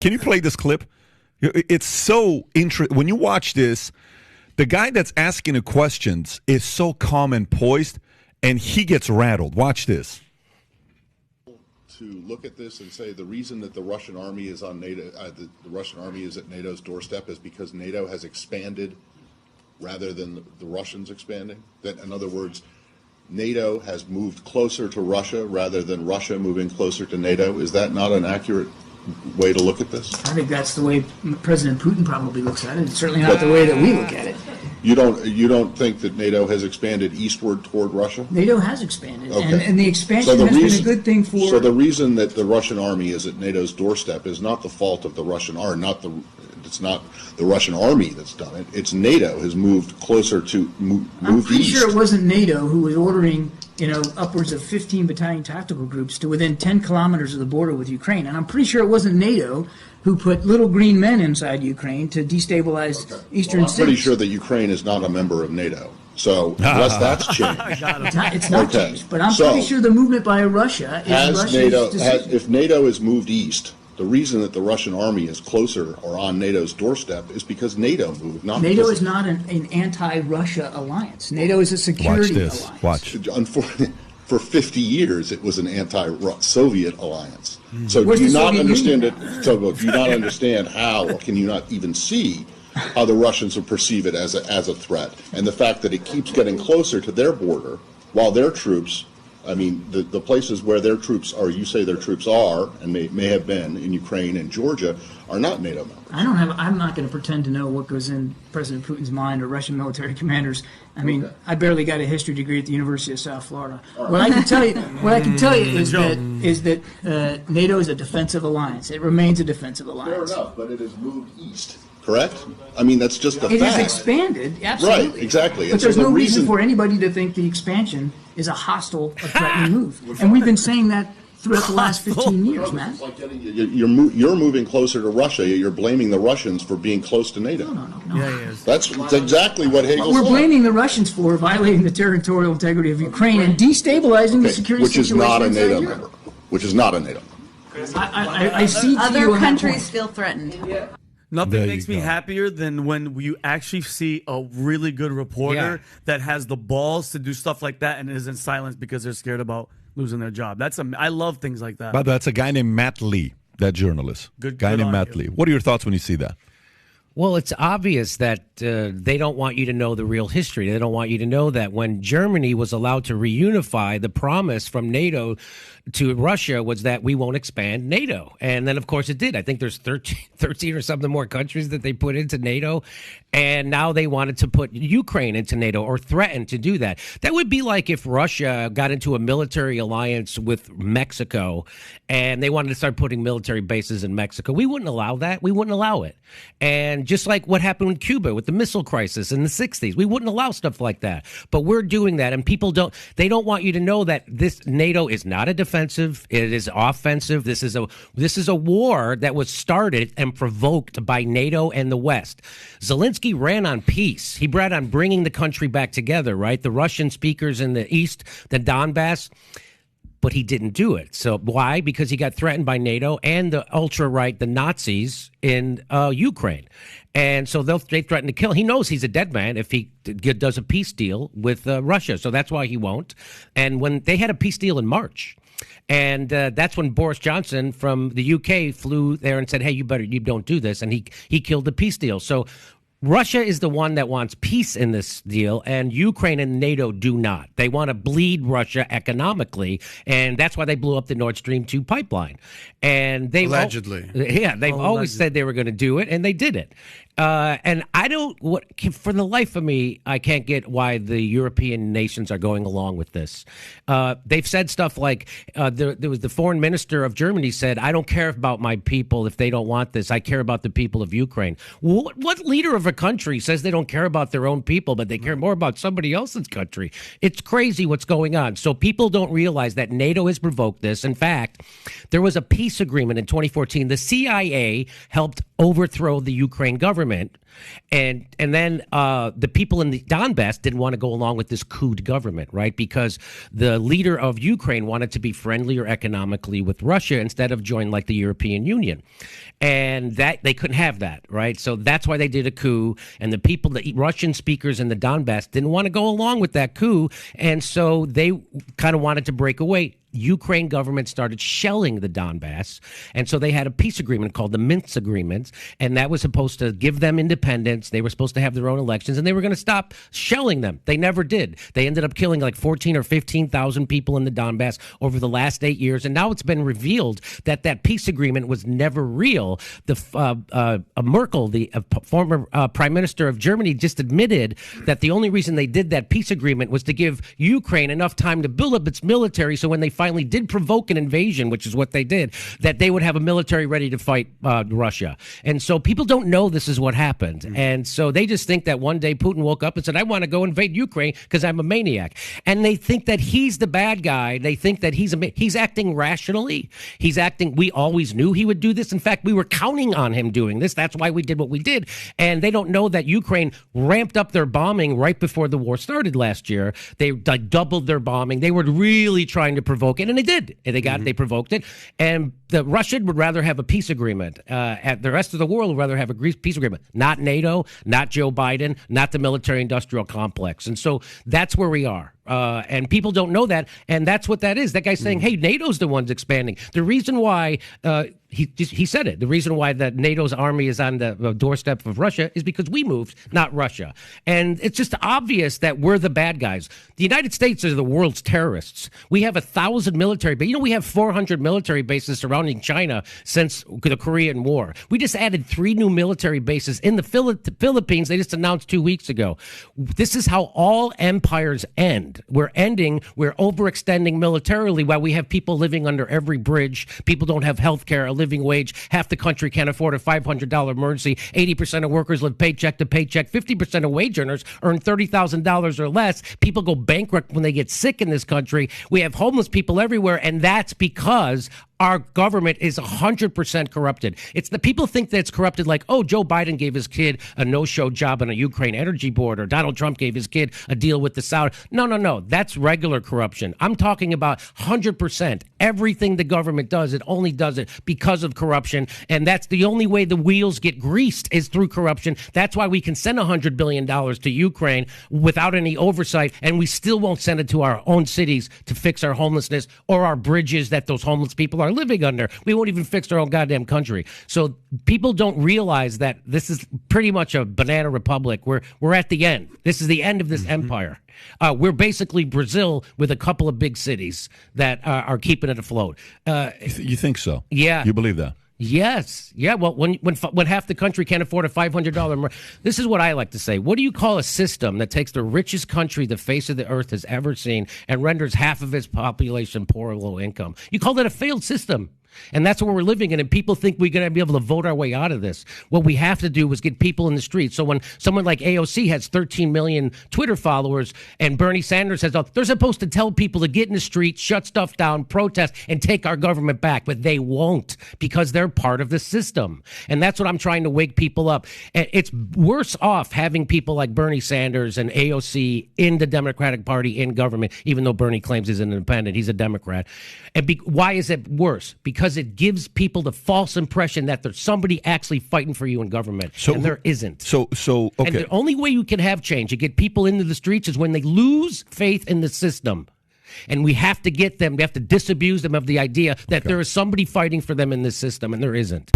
Can you play this clip? It's so interesting. When you watch this, the guy that's asking the questions is so calm and poised, and he gets rattled. Watch this. To look at this and say the reason that the Russian army is on NATO, the Russian army is at NATO's doorstep is because NATO has expanded rather than the Russians expanding? That, in other words, NATO has moved closer to Russia rather than Russia moving closer to NATO? Is that not an accurate way to look at this? I think that's the way President Putin probably looks at it. It's certainly not the way that we look at it. You don't think that NATO has expanded eastward toward Russia? NATO has expanded, Okay. and the expansion has been a good thing for... So the reason that the Russian army is at NATO's doorstep is not the fault of the Russian army, it's not the Russian army that's done it. It's NATO has moved closer to, moved I'm pretty east. sure it wasn't NATO who was ordering, upwards of 15 battalion tactical groups to within 10 kilometers of the border with Ukraine. And I'm pretty sure it wasn't NATO who put little green men inside Ukraine to destabilize eastern cities. I'm pretty sure that Ukraine is not a member of NATO. So unless that's changed, it's not changed. But I'm pretty sure the movement by Russia is Russia's decision. If NATO has moved east, the reason that the Russian army is closer or on NATO's doorstep is because NATO moved. NATO is not an anti-Russia alliance. NATO is a security alliance. Watch. Unfortunately, for 50 years, it was an anti-Soviet alliance. So Where's do you the not Soviet understand Union? it? So do you not understand how, or can you not even see how the Russians will perceive it as a threat? And the fact that it keeps getting closer to their border while their troops, I mean, the places where their troops are, you say their troops are, and may have been in Ukraine and Georgia, are not NATO members. I'm not going to pretend to know what goes in President Putin's mind or Russian military commanders. I mean, I barely got a history degree at the University of South Florida. What I can tell you is that NATO is a defensive alliance. It remains a defensive alliance. Fair enough, but it has moved east. Correct? I mean, that's just a fact. It has expanded, absolutely. Right, exactly. But there's no reason for anybody to think the expansion is a hostile, a threatening move. And we've been saying that throughout the last 15 years, man. It's like you're moving closer to Russia. You're blaming the Russians for being close to NATO. No. Yeah. That's exactly what Hegel's We're saying. blaming the Russians for violating the territorial integrity of Ukraine and destabilizing the security which is situation not a inside NATO Europe. member. Which is not a NATO member. I see to you Other on that countries point. feel threatened. Nothing makes me happier than when you actually see a really good reporter that has the balls to do stuff like that and isn't silenced because they're scared about losing their job. I love things like that. But that's a guy named Matt Lee, that journalist. Good named on Matt you. Lee. What are your thoughts when you see that? Well, it's obvious that they don't want you to know the real history. They don't want you to know that when Germany was allowed to reunify, the promise from NATO to Russia was that we won't expand NATO. And then, of course, it did. I think there's 13 or something more countries that they put into NATO. And now they wanted to put Ukraine into NATO or threaten to do that. That would be like if Russia got into a military alliance with Mexico and they wanted to start putting military bases in Mexico. We wouldn't allow that. We wouldn't allow it. And just like what happened in Cuba with the missile crisis in the 60s, we wouldn't allow stuff like that. But we're doing that, and people don't want you to know that this NATO is not a defensive, it is offensive. This is a war that was started and provoked by NATO and the West. Zelensky ran on peace. He ran on bringing the country back together, right? The Russian speakers in the East, the Donbass. But he didn't do it. So why? Because he got threatened by NATO and the ultra-right, the Nazis in Ukraine. And so they threaten to kill. He knows he's a dead man if he does a peace deal with Russia. So that's why he won't. And when they had a peace deal in March, and that's when Boris Johnson from the UK flew there and said, hey, you don't do this. And he killed the peace deal. So Russia is the one that wants peace in this deal, and Ukraine and NATO do not. They want to bleed Russia economically, and that's why they blew up the Nord Stream 2 pipeline. And they allegedly, they've always said they were going to do it, and they did it. And for the life of me, I can't get why the European nations are going along with this. They've said stuff like, there was the foreign minister of Germany said, I don't care about my people if they don't want this. I care about the people of Ukraine. What leader of a country says they don't care about their own people, but they care more about somebody else's country? It's crazy what's going on. So people don't realize that NATO has provoked this. In fact, there was a peace agreement in 2014. The CIA helped overthrow the Ukraine government. And then the people in the Donbass didn't want to go along with this coup government, right? Because the leader of Ukraine wanted to be friendlier economically with Russia instead of join like the European Union. And that they couldn't have that, right? So that's why they did a coup. And the people, the Russian speakers in the Donbass didn't want to go along with that coup. And so they kind of wanted to break away. Ukraine government started shelling the Donbass. And so they had a peace agreement called the Minsk Agreement. And that was supposed to give them independence. They were supposed to have their own elections and they were going to stop shelling them. They never did. They ended up killing like 14 or 15,000 people in the Donbass over the last 8 years. And now it's been revealed that that peace agreement was never real. Merkel, the former prime minister of Germany, just admitted that the only reason they did that peace agreement was to give Ukraine enough time to build up its military so when they finally did provoke an invasion, which is what they did, that they would have a military ready to fight Russia. And so people don't know this is what happened. Mm-hmm. And so they just think that one day Putin woke up and said, I want to go invade Ukraine because I'm a maniac. And they think that he's the bad guy. They think that he's acting rationally. We always knew he would do this. In fact, we were counting on him doing this. That's why we did what we did. And they don't know that Ukraine ramped up their bombing right before the war started last year. They doubled their bombing. They were really trying to provoke it, and they did. And they provoked it. And the Russia would rather have a peace agreement. The rest of the world would rather have a peace agreement. Not NATO, not Joe Biden, not the military-industrial complex. And so that's where we are. And people don't know that. And that's what that is. That guy's saying, hey, NATO's the ones expanding. The reason why he said it. The reason why that NATO's army is on the doorstep of Russia is because we moved, not Russia. And it's just obvious that we're the bad guys. The United States is the world's terrorists. We have 1,000 military bases. We have 400 military bases surrounding China since the Korean War. We just added 3 new military bases in the Philippines. They just announced 2 weeks ago. This is how all empires end. We're overextending militarily while we have people living under every bridge. People don't have health care, a living wage. Half the country can't afford a $500 emergency. 80% of workers live paycheck to paycheck. 50% of wage earners earn $30,000 or less. People go bankrupt when they get sick in this country. We have homeless people everywhere, and that's because our government is 100% corrupted. It's the people think that it's corrupted like, oh, Joe Biden gave his kid a no-show job on a Ukraine energy board, or Donald Trump gave his kid a deal with the Saudi. No. That's regular corruption. I'm talking about 100%. Everything the government does, it only does it because of corruption. And that's the only way the wheels get greased is through corruption. That's why we can send $100 billion to Ukraine without any oversight, and we still won't send it to our own cities to fix our homelessness or our bridges that those homeless people are living under. We won't even fix our own goddamn country. So people don't realize that this is pretty much a banana republic. We're at the end. This is the end of this empire. We're basically Brazil with a couple of big cities that are keeping it afloat. You think so? Yeah. You believe that? Yes. Yeah. Well, when half the country can't afford a $500, this is what I like to say. What do you call a system that takes the richest country the face of the earth has ever seen and renders half of its population poor or low income? You call that a failed system. And that's what we're living in. And people think we're going to be able to vote our way out of this. What we have to do is get people in the streets. So when someone like AOC has 13 million Twitter followers and Bernie Sanders has, they're supposed to tell people to get in the streets, shut stuff down, protest, and take our government back. But they won't because they're part of the system. And that's what I'm trying to wake people up. It's worse off having people like Bernie Sanders and AOC in the Democratic Party in government, even though Bernie claims he's an independent. He's a Democrat. And why is it worse? Because it gives people the false impression that there's somebody actually fighting for you in government, and there isn't. So okay. And the only way you can have change and get people into the streets is when they lose faith in the system. And we have to get them, we have to disabuse them of the idea that there is somebody fighting for them in this system, and there isn't.